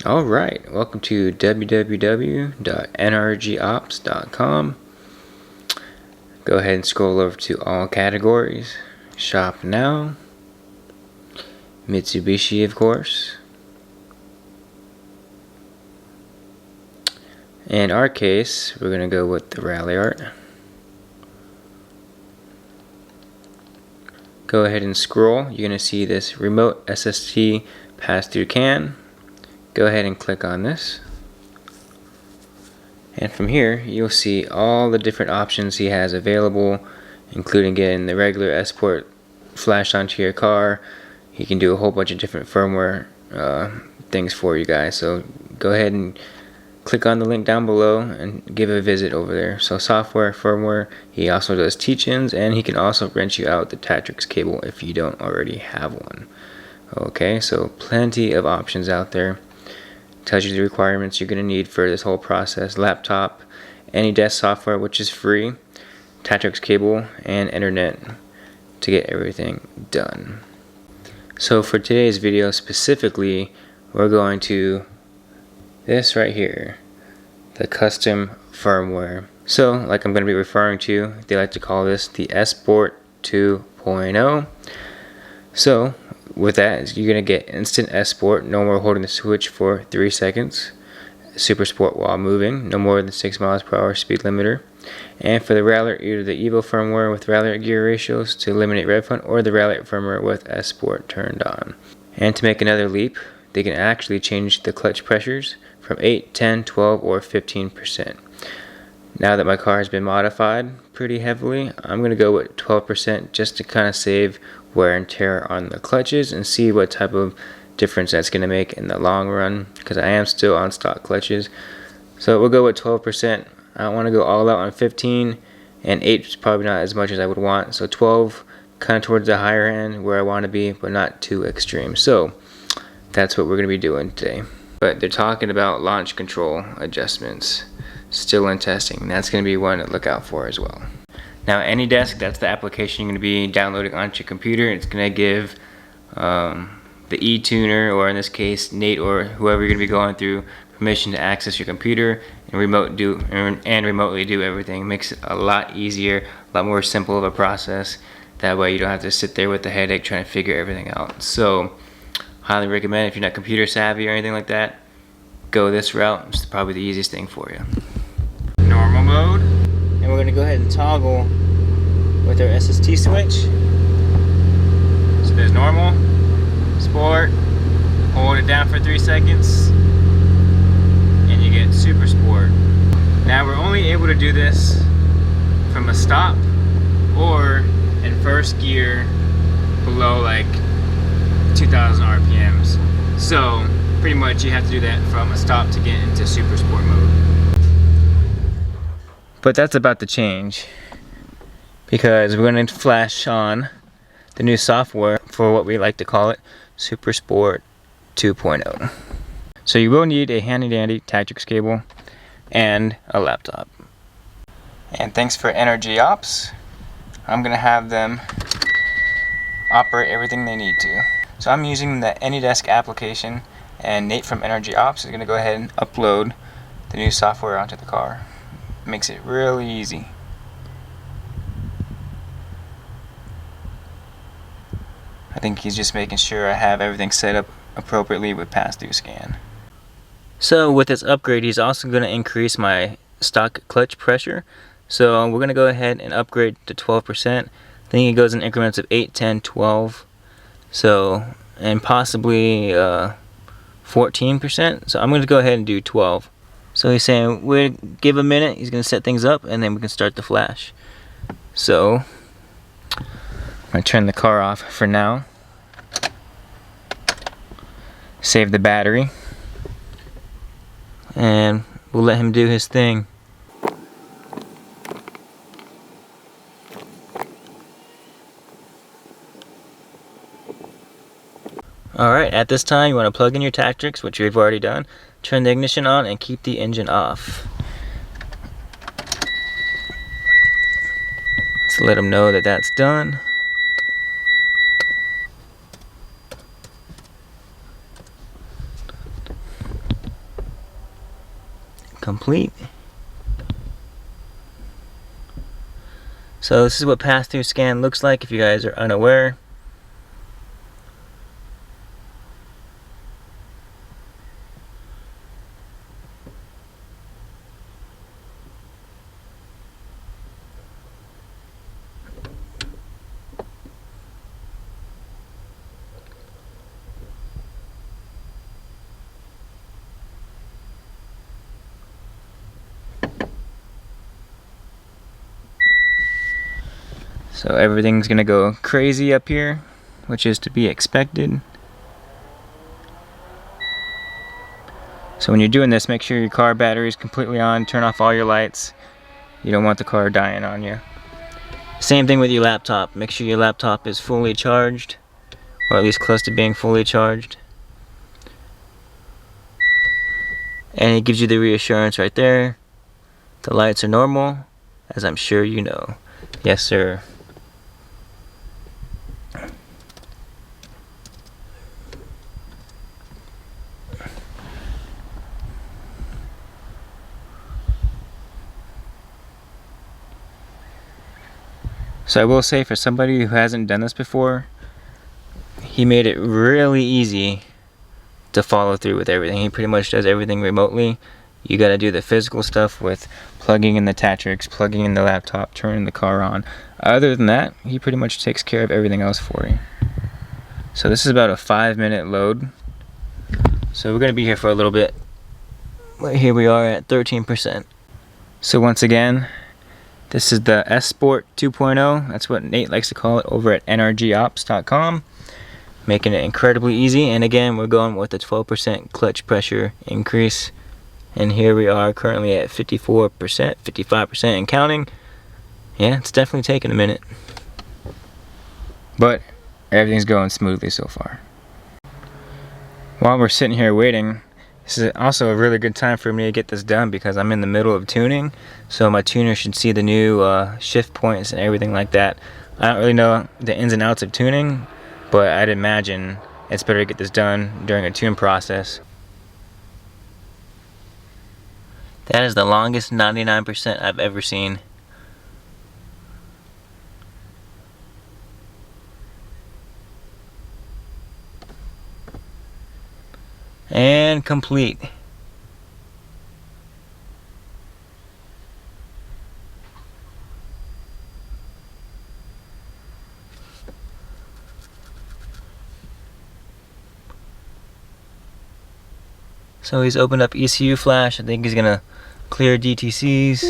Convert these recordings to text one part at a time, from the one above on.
Alright, welcome to www.nrgops.com. Go ahead and scroll over to all categories. Shop now. Mitsubishi, of course. In our case, we're going to go with the Ralliart. Go ahead and scroll. You're going to see this remote SST pass-through CAN. Go ahead and click on this. And from here, you'll see all the different options he has available, including getting the regular SSport flashed onto your car. He can do a whole bunch of different firmware things for you guys. So go ahead and click on the link down below and give a visit over there. So software, firmware, he also does teach-ins, and he can also rent you out the Tatrix cable if you don't already have one. Okay, so plenty of options out there. Tells you the requirements you're going to need for this whole process: laptop, any desk software which is free, Tatrix cable, and internet to get everything done. So for today's video specifically, we're going to this right here, the custom firmware. So like I'm going to be referring to, they like to call this the SSport 2.0. So with that, you're going to get instant SSport, no more holding the switch for 3 seconds. Super Sport while moving, no more than 6 miles per hour speed limiter. And for the Ralliart, either the Evo firmware with Ralliart gear ratios to eliminate red front, or the Ralliart firmware with SSport turned on. And to make another leap, they can actually change the clutch pressures from 8, 10, 12, or 15%. Now that my car has been modified pretty heavily, I'm going to go with 12% just to kind of save wear and tear on the clutches and see what type of difference that's going to make in the long run, because I am still on stock clutches. So we'll go with 12%. I don't want to go all out on 15, and 8 is probably not as much as I would want. So 12, kind of towards the higher end where I want to be, but not too extreme. So that's what we're going to be doing today. But they're talking about launch control adjustments still in testing. That's going to be one to look out for as well. Now, AnyDesk, that's the application you're going to be downloading onto your computer. It's going to give the e-tuner, or in this case Nate or whoever you're going to be going through, permission to access your computer and remotely do everything. It makes it a lot easier, a lot more simple of a process. That way you don't have to sit there with the headache trying to figure everything out. So highly recommend, if you're not computer savvy or anything like that, go this route. It's probably the easiest thing for you. Normal mode. And we're going to go ahead and toggle with our SST switch. So there's normal, sport, hold it down for 3 seconds, and you get super sport. Now we're only able to do this from a stop or in first gear below like 2,000 RPMs. So pretty much you have to do that from a stop to get into super sport mode. But that's about to change, because we're going to flash on the new software for what we like to call it, Super Sport 2.0. So you will need a handy dandy Tatrix cable and a laptop. And thanks for NRG OPS, I'm going to have them operate everything they need to. So I'm using the AnyDesk application, and Nate from NRG OPS is going to go ahead and upload the new software onto the car. Makes it really easy. I think he's just making sure I have everything set up appropriately with pass-through scan. So with this upgrade, he's also going to increase my stock clutch pressure. So we're going to go ahead and upgrade to 12%. I think it goes in increments of 8, 10, 12. So, and possibly 14%. So I'm going to go ahead and do 12. So he's saying we'll give a minute, he's going to set things up, and then we can start the flash. So I'm going to turn the car off for now. Save the battery. And we'll let him do his thing. Alright, at this time you want to plug in your Tatrix, which you've already done. Turn the ignition on and keep the engine off. Let's let him know that that's done. complete. So this is what pass-through scan looks like if you guys are unaware. So everything's gonna go crazy up here, which is to be expected. So when you're doing this, make sure your car battery is completely on, turn off all your lights. You don't want the car dying on you. Same thing with your laptop. Make sure your laptop is fully charged, or at least close to being fully charged. And it gives you the reassurance right there. The lights are normal, as I'm sure you know. Yes, sir. So I will say, for somebody who hasn't done this before, he made it really easy to follow through with everything. He pretty much does everything remotely. You gotta do the physical stuff with plugging in the Tatrix, plugging in the laptop, turning the car on. Other than that, he pretty much takes care of everything else for you. So this is about a 5-minute load. So we're gonna be here for a little bit. But here we are at 13%. So once again, this is the SSport 2.0. That's what Nate likes to call it over at NRGOPS.com. Making it incredibly easy. And again, we're going with a 12% clutch pressure increase. And here we are currently at 54%, 55% and counting. Yeah, it's definitely taking a minute. But everything's going smoothly so far. While we're sitting here waiting, this is also a really good time for me to get this done because I'm in the middle of tuning. So my tuner should see the new shift points and everything like that. I don't really know the ins and outs of tuning, but I'd imagine it's better to get this done during a tune process. That is the longest 99% I've ever seen. And complete. So he's opened up ECU flash. I think he's gonna clear DTCs.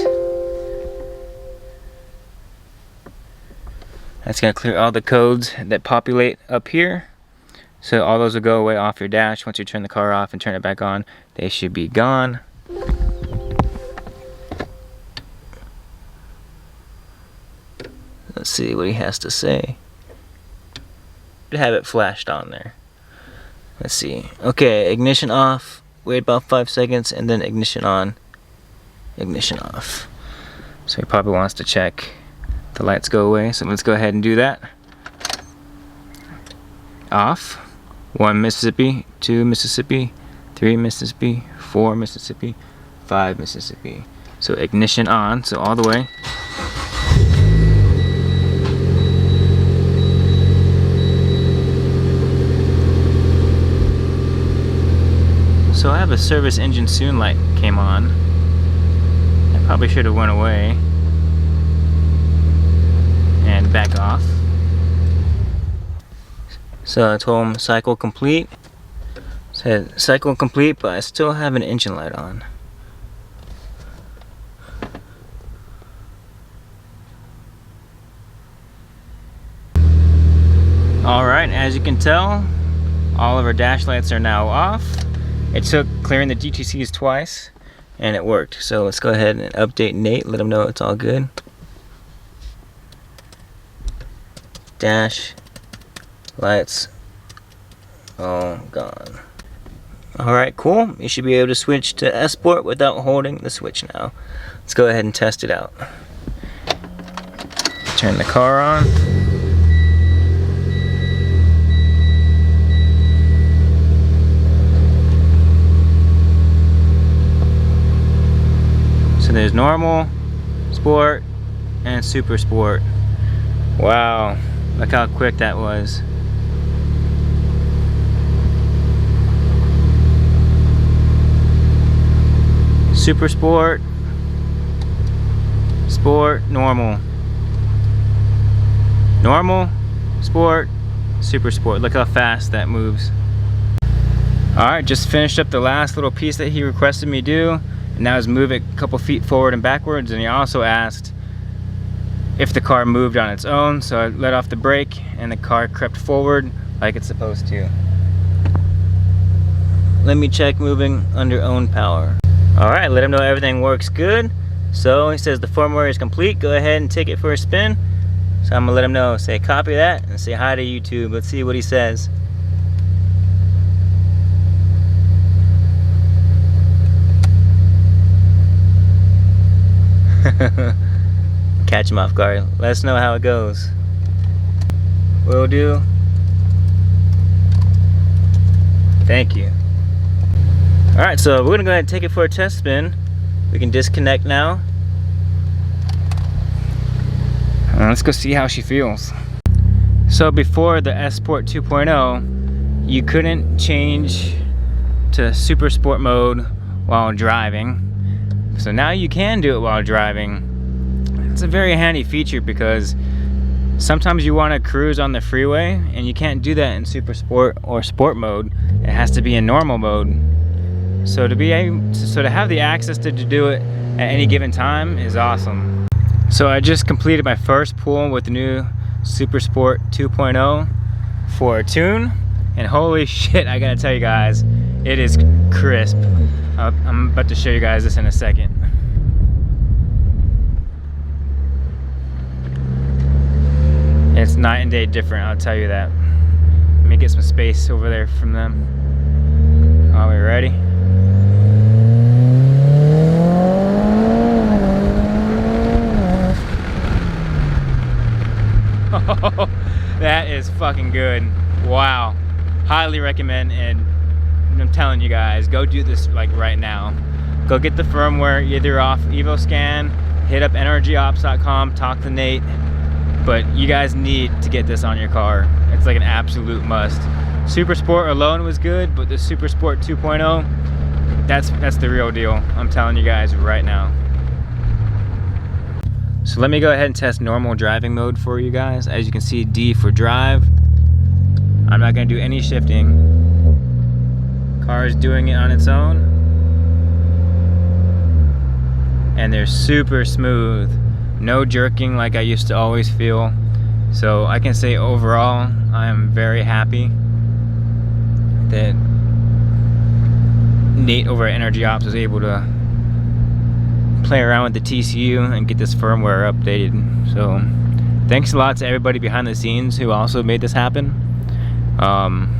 That's gonna clear all the codes that populate up here. So all those will go away off your dash. Once you turn the car off and turn it back on, they should be gone. Let's see what he has to say. To have it flashed on there. Let's see. Okay, ignition off. Wait about 5 seconds and then ignition on. Ignition off. So he probably wants to check the lights go away. So let's go ahead and do that. Off. 1 Mississippi, 2 Mississippi, 3 Mississippi, 4 Mississippi, 5 Mississippi. So ignition on, so all the way. So I have a service engine soon light came on. I probably should have went away and back off. So I told him cycle complete. Said cycle complete, but I still have an engine light on. Alright, as you can tell, all of our dash lights are now off. It took clearing the DTCs twice, and it worked. So let's go ahead and update Nate, let him know it's all good. Dash lights all gone. Alright, cool. You should be able to switch to SSport without holding the switch now. Let's go ahead and test it out. Turn the car on. So there's normal, sport, and super sport. Wow, look how quick that was. Super sport, sport, normal. Normal, sport, super sport. Look how fast that moves. Alright, just finished up the last little piece that he requested me do, and that was move it a couple feet forward and backwards. And he also asked if the car moved on its own, so I let off the brake and the car crept forward like it's supposed to. Let me check moving under own power. Alright, let him know everything works good. So he says the firmware is complete. Go ahead and take it for a spin. So I'm gonna let him know, say copy that and say hi to YouTube. Let's see what he says. Catch him off guard. Let us know how it goes. Will do. Thank you. Alright, so we're gonna go ahead and take it for a test spin. We can disconnect now. Let's go see how she feels. So before the SSport 2.0, you couldn't change to super sport mode while driving. So now you can do it while driving. It's a very handy feature because sometimes you want to cruise on the freeway and you can't do that in super sport or sport mode. It has to be in normal mode. So to have the access to do it at any given time is awesome. So I just completed my first pull with the new Super Sport 2.0 for a tune, and holy shit, I gotta tell you guys, it is crisp. I'm about to show you guys this in a second. It's night and day different, I'll tell you that. Let me get some space over there from them. Are we ready? That is fucking good. Wow. Highly recommend, and I'm telling you guys, go do this like right now. Go get the firmware either off Evo Scan, hit up NRGOPS.com, talk to Nate. But you guys need to get this on your car. It's like an absolute must. Super Sport alone was good, but the Super Sport 2.0, that's the real deal. I'm telling you guys right now. So let me go ahead and test normal driving mode for you guys. As you can see, D for drive. I'm not gonna do any shifting. Car is doing it on its own. And they're super smooth. No jerking like I used to always feel. So I can say overall, I am very happy that Nate over at NRG OPS was able to play around with the TCU and get this firmware updated. So thanks a lot to everybody behind the scenes who also made this happen.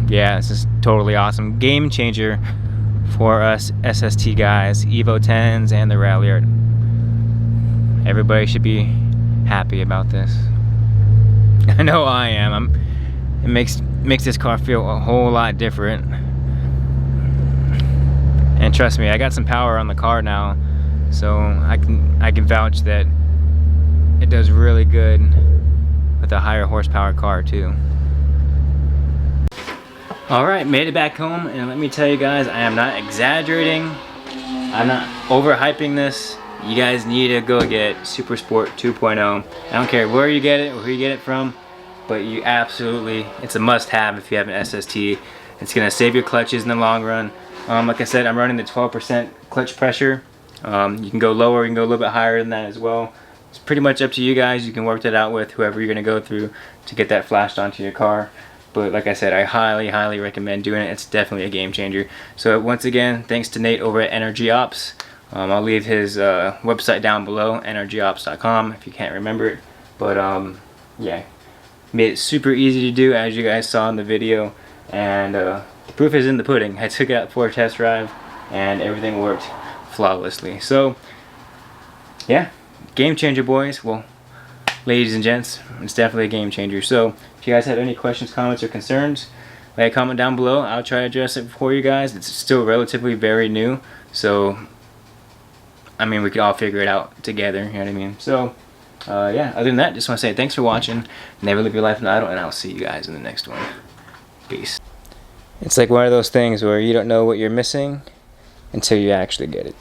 Yeah, this is totally awesome. Game changer for us SST guys, Evo 10s and the Ralliart. Everybody should be happy about this. I know I am. It makes this car feel a whole lot different. And trust me, I got some power on the car now, so I can vouch that it does really good with a higher horsepower car too. Alright, made it back home, and let me tell you guys, I am not exaggerating. I'm not overhyping this. You guys need to go get Super Sport 2.0. I don't care where you get it or who you get it from, but you absolutely, it's a must-have if you have an SST. It's gonna save your clutches in the long run. Like I said, I'm running the 12% clutch pressure. You can go lower, you can go a little bit higher than that as well. It's pretty much up to you guys. You can work that out with whoever you're gonna go through to get that flashed onto your car. But like I said, I highly recommend doing it. It's definitely a game changer. So once again, thanks to Nate over at NRG OPS. I'll leave his website down below, nrgops.com, if you can't remember it. But yeah, made it super easy to do, as you guys saw in the video. And the proof is in the pudding. I took it out for a test drive, and everything worked flawlessly. So yeah, game changer, boys. Well, ladies and gents, it's definitely a game changer. So if you guys have any questions, comments, or concerns, leave a comment down below. I'll try to address it for you guys. It's still relatively very new, so I mean, we could all figure it out together, you know what I mean? So, yeah, other than that, just want to say thanks for watching. Never live your life in idle, and I'll see you guys in the next one. Peace. It's like one of those things where you don't know what you're missing until you actually get it.